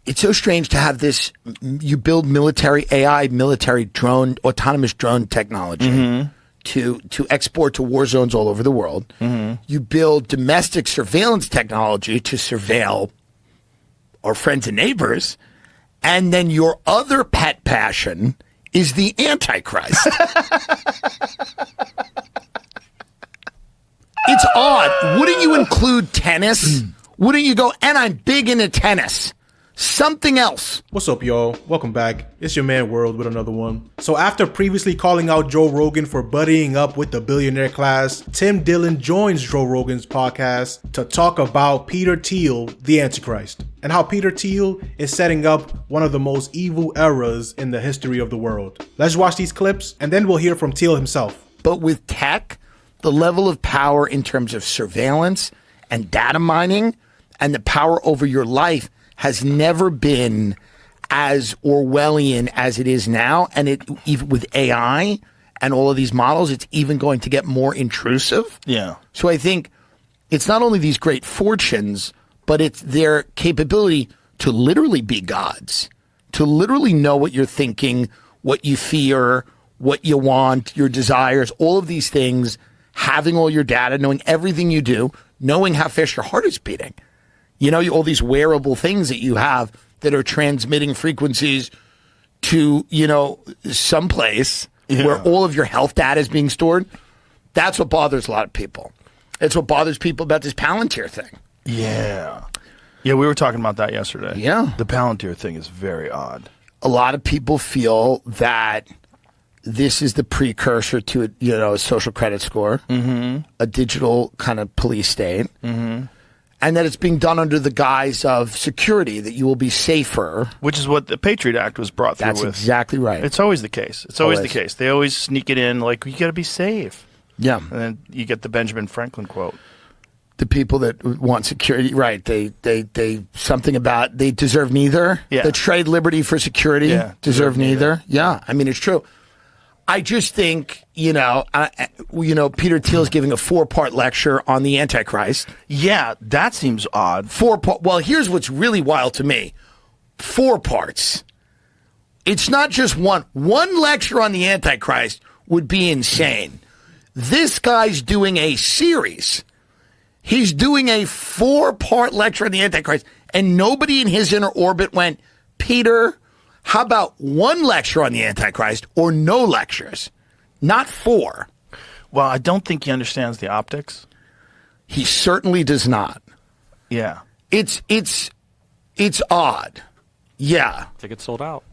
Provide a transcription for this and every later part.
it's so strange to have this. You build military AI, military drone, autonomous drone technology to export to war zones all over the world. You build domestic surveillance technology to surveil our friends and neighbors. And then your other pet passion is the Antichrist. It's odd. Wouldn't you include tennis? Wouldn't you go, and I'm big into tennis? Something else. What's up, y'all? Welcome back. It's your man World with another one. So after previously calling out Joe Rogan for buddying up with the billionaire class, Tim Dillon joins Joe Rogan's podcast to talk about Peter Thiel, the Antichrist, and how Peter Thiel is setting up one of the most evil eras in the history of the world. Let's watch these clips, and then we'll hear from Thiel himself. But with tech, the level of power in terms of surveillance and data mining and the power over your life has never been as Orwellian as it is now. And it, even with AI and all of these models, it's even going to get more intrusive. Yeah. So I think it's not only these great fortunes, but it's their capability to literally be gods, to literally know what you're thinking, what you fear, what you want, your desires, all of these things, having all your data, knowing everything you do, knowing how fast your heart is beating. You know, all these wearable things that you have that are transmitting frequencies to, you know, someplace where all of your health data is being stored. That's what bothers a lot of people. It's what bothers people about this Palantir thing. Yeah. Yeah, we were talking about that yesterday. Yeah. The Palantir thing is very odd. A lot of people feel that this is the precursor to a, you know, a social credit score, a digital kind of police state. And that it's being done under the guise of security, that you will be safer. Which is what the Patriot Act was brought through with. That's exactly right. It's always the case. It's always the case. They always sneak it in like, you got to be safe. Yeah. And then you get the Benjamin Franklin quote. The people that want security, right, they something about, they deserve neither. Yeah. The trade liberty for security deserve neither. Yeah, I mean, it's true. I just think, you know, Peter Thiel's giving a 4-part lecture on the Antichrist. Yeah, that seems odd. 4-part. Well, here's what's really wild to me. 4 parts. It's not just one. One lecture on the Antichrist would be insane. This guy's doing a series. He's doing a 4-part lecture on the Antichrist, and nobody in his inner orbit went, Peter, how about one lecture on the Antichrist or no lectures? Not 4. Well, I don't think he understands the optics. He certainly does not. Yeah. It's odd. Yeah. Tickets sold out.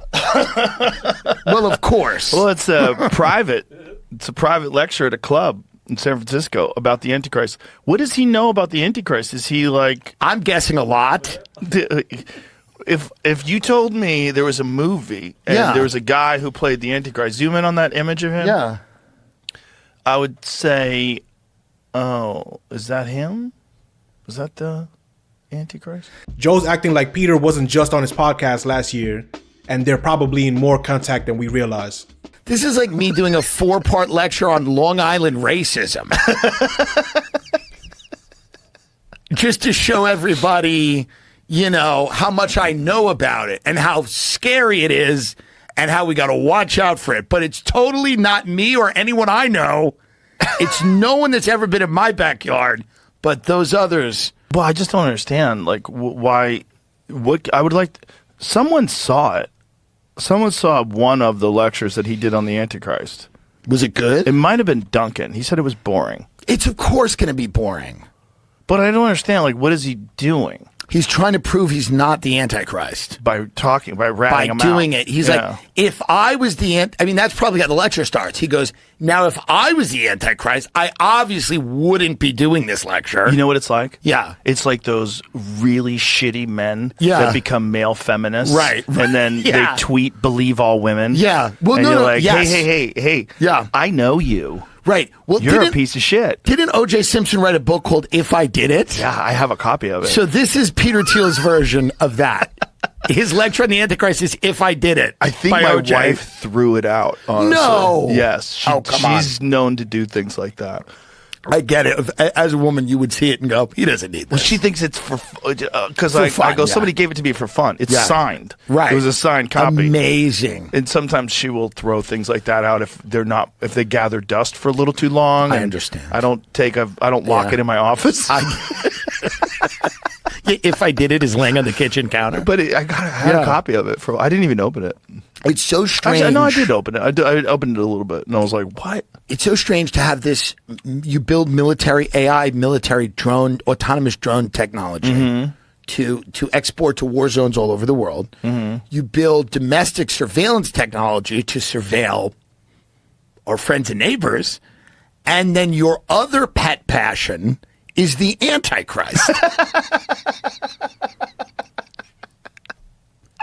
Well, of course. Well, it's a private lecture at a club in San Francisco about the Antichrist. What does he know about the Antichrist? Is he like... I'm guessing a lot. If you told me there was a movie and there was a guy who played the Antichrist, zoom in on that image of him. Yeah. I would say, oh, is that him? Was that the Antichrist? Joe's acting like Peter wasn't just on his podcast last year, and they're probably in more contact than we realize. This is like me doing a 4-part lecture on Long Island racism. Just to show everybody, you know, how much I know about it and how scary it is and how we got to watch out for it. But it's totally not me or anyone I know. It's no one that's ever been in my backyard, but those others. Well, I just don't understand, like, why, what, I would like, someone saw it. Someone saw one of the lectures that he did on the Antichrist. Was it good? It might have been Duncan. He said it was boring. It's of course going to be boring. But I don't understand, like, what is he doing? He's trying to prove he's not the Antichrist. By ratting him out. By doing it. He's like, if I was the I mean, that's probably how the lecture starts. He goes, now, if I was the Antichrist, I obviously wouldn't be doing this lecture. You know what it's like? Yeah. It's like those really shitty men Yeah. that become male feminists. Right. And then Yeah. they tweet, believe all women. Yeah. Well, and no, you're no, like, yes. hey. Yeah. I know you. Right. Well, You're a piece of shit. Didn't O.J. Simpson write a book called If I Did It? Yeah, I have a copy of it. So this is Peter Thiel's version of that. His lecture on the Antichrist is If I Did It. I think by my O.J. wife threw it out, honestly. No. Yes. Oh, come on. She's known to do things like that. I get it. As a woman, you would see it and go, he doesn't need this. Well, she thinks it's for because I go, somebody gave it to me for fun. It's signed. Right. It was a signed copy. Amazing. And sometimes she will throw things like that out if they gather dust for a little too long. I understand. I don't lock it in my office. If I did, it is laying on the kitchen counter. But I had a copy of it. I didn't even open it. It's so strange. Actually, no, I did open it. I opened it a little bit, and I was like, what? It's so strange to have this. You build military AI, military drone, autonomous drone technology to export to war zones all over the world. You build domestic surveillance technology to surveil our friends and neighbors. And then your other pet passion is the Antichrist.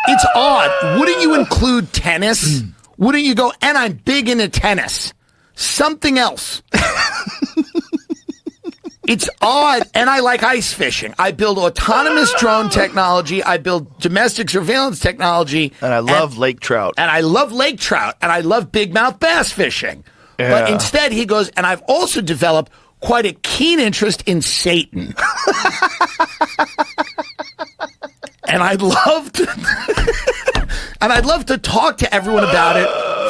It's odd. Wouldn't you include tennis? Wouldn't you go, and I'm big into tennis. Something else. It's odd. And I like ice fishing. I build autonomous drone technology. I build domestic surveillance technology. And I love lake trout. And I love lake trout. And I love big mouth bass fishing. Yeah. But instead he goes, and I've also developed quite a keen interest in Satan. And I'd love to talk to everyone about it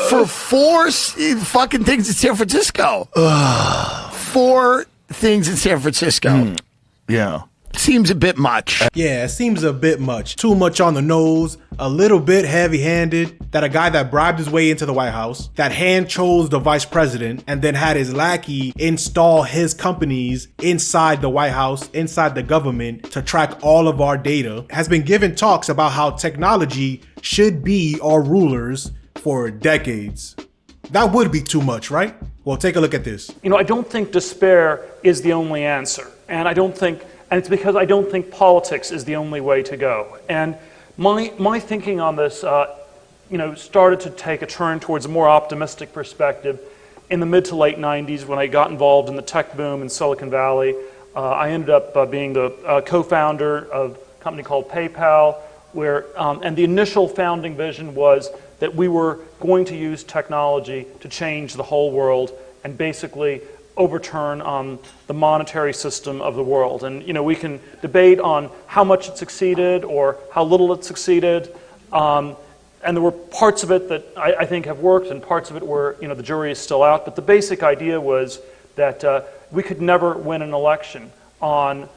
for 4 fucking things in San Francisco. 4 things in San Francisco. Yeah. Seems a bit much. Yeah, it seems a bit much. Too much on the nose, a little bit heavy-handed. That a guy that bribed his way into the White House, that hand chose the vice president, and then had his lackey install his companies inside the White House, inside the government, to track all of our data, has been given talks about how technology should be our rulers for decades. That would be too much, right? Well, take a look at this. I don't think despair is the only answer. And it's because I don't think politics is the only way to go. And my thinking on this, started to take a turn towards a more optimistic perspective in the mid to late 90s when I got involved in the tech boom in Silicon Valley. I ended up being the co-founder of a company called PayPal, and the initial founding vision was that we were going to use technology to change the whole world and basically overturn the monetary system of the world. And we can debate on how much it succeeded or how little it succeeded. And there were parts of it that I think have worked, and parts of it where the jury is still out. But the basic idea was that we could never win an election on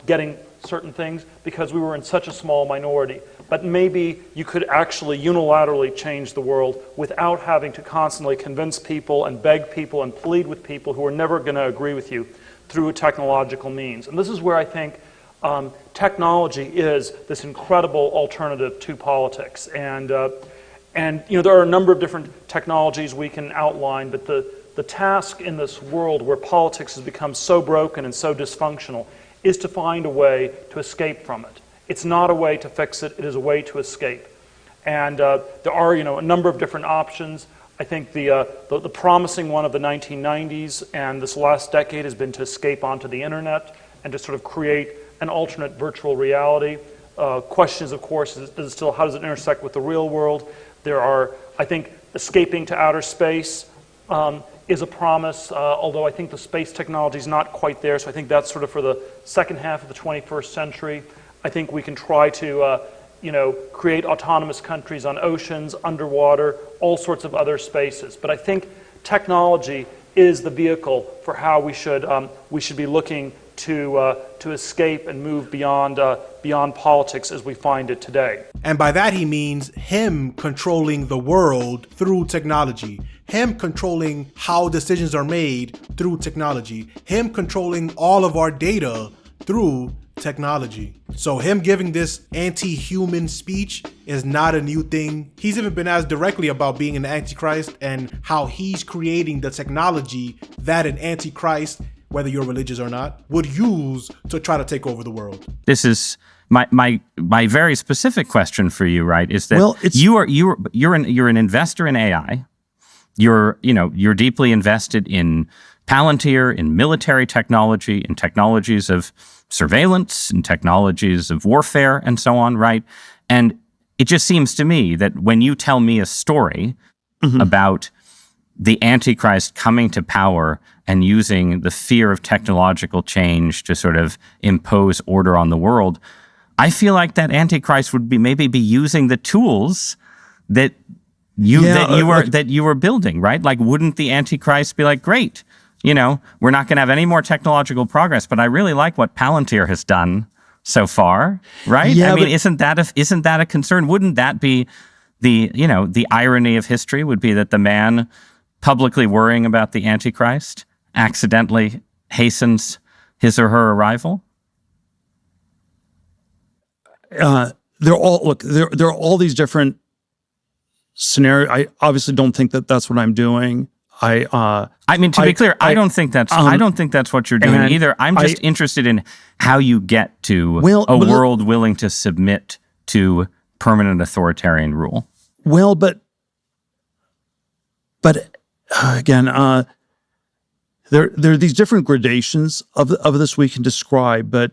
getting certain things because we were in such a small minority. But maybe you could actually unilaterally change the world without having to constantly convince people and beg people and plead with people who are never going to agree with you through a technological means. And this is where I think technology is this incredible alternative to politics. And there are a number of different technologies we can outline, but the task in this world where politics has become so broken and so dysfunctional is to find a way to escape from it. It's not a way to fix it, it is a way to escape. And there are a number of different options. I think the promising one of the 1990s and this last decade has been to escape onto the internet and to sort of create an alternate virtual reality. Question is, of course, how does it intersect with the real world? There are, I think, escaping to outer space is a promise, although I think the space technology is not quite there, so I think that's sort of for the second half of the 21st century. I think we can try to, create autonomous countries on oceans, underwater, all sorts of other spaces. But I think technology is the vehicle for how we should be looking to escape and move beyond politics as we find it today. And by that he means him controlling the world through technology. Him controlling how decisions are made through technology. Him controlling all of our data through technology. So him giving this anti-human speech is not a new thing. He's even been asked directly about being an antichrist and how he's creating the technology that an antichrist, whether you're religious or not, would use to try to take over the world. This is my very specific question for you, right? Is that you're an investor in AI. You're deeply invested in Palantir, in military technology, in technologies of surveillance, in technologies of warfare, and so on, right? And it just seems to me that when you tell me a story about the Antichrist coming to power and using the fear of technological change to sort of impose order on the world, I feel like that Antichrist would maybe be using the tools that you were building, right? Like, wouldn't the Antichrist be like, great, we're not going to have any more technological progress, but I really like what Palantir has done so far, right? Yeah, isn't that a concern? Wouldn't that be the irony of history? Would be that the man publicly worrying about the Antichrist accidentally hastens his or her arrival? There are all these different scenarios. I obviously don't think that that's what I'm doing. To be clear, I don't think that's what you're doing either. I'm just interested in how you get to a world willing to submit to permanent authoritarian rule. Well, but again, there are these different gradations of this we can describe. But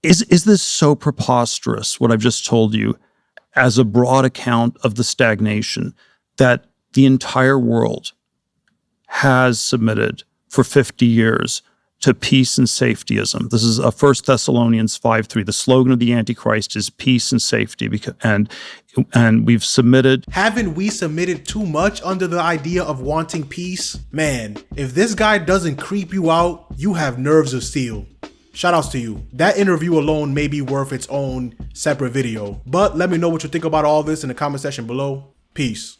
is this so preposterous, what I've just told you, as a broad account of the stagnation that the entire world has submitted for 50 years to peace and safetyism? This is 1 Thessalonians 5:3. The slogan of the Antichrist is peace and safety, and we've submitted. Haven't we submitted too much under the idea of wanting peace? Man, if this guy doesn't creep you out, you have nerves of steel. Shout outs to you. That interview alone may be worth its own separate video. But let me know what you think about all this in the comment section below. Peace.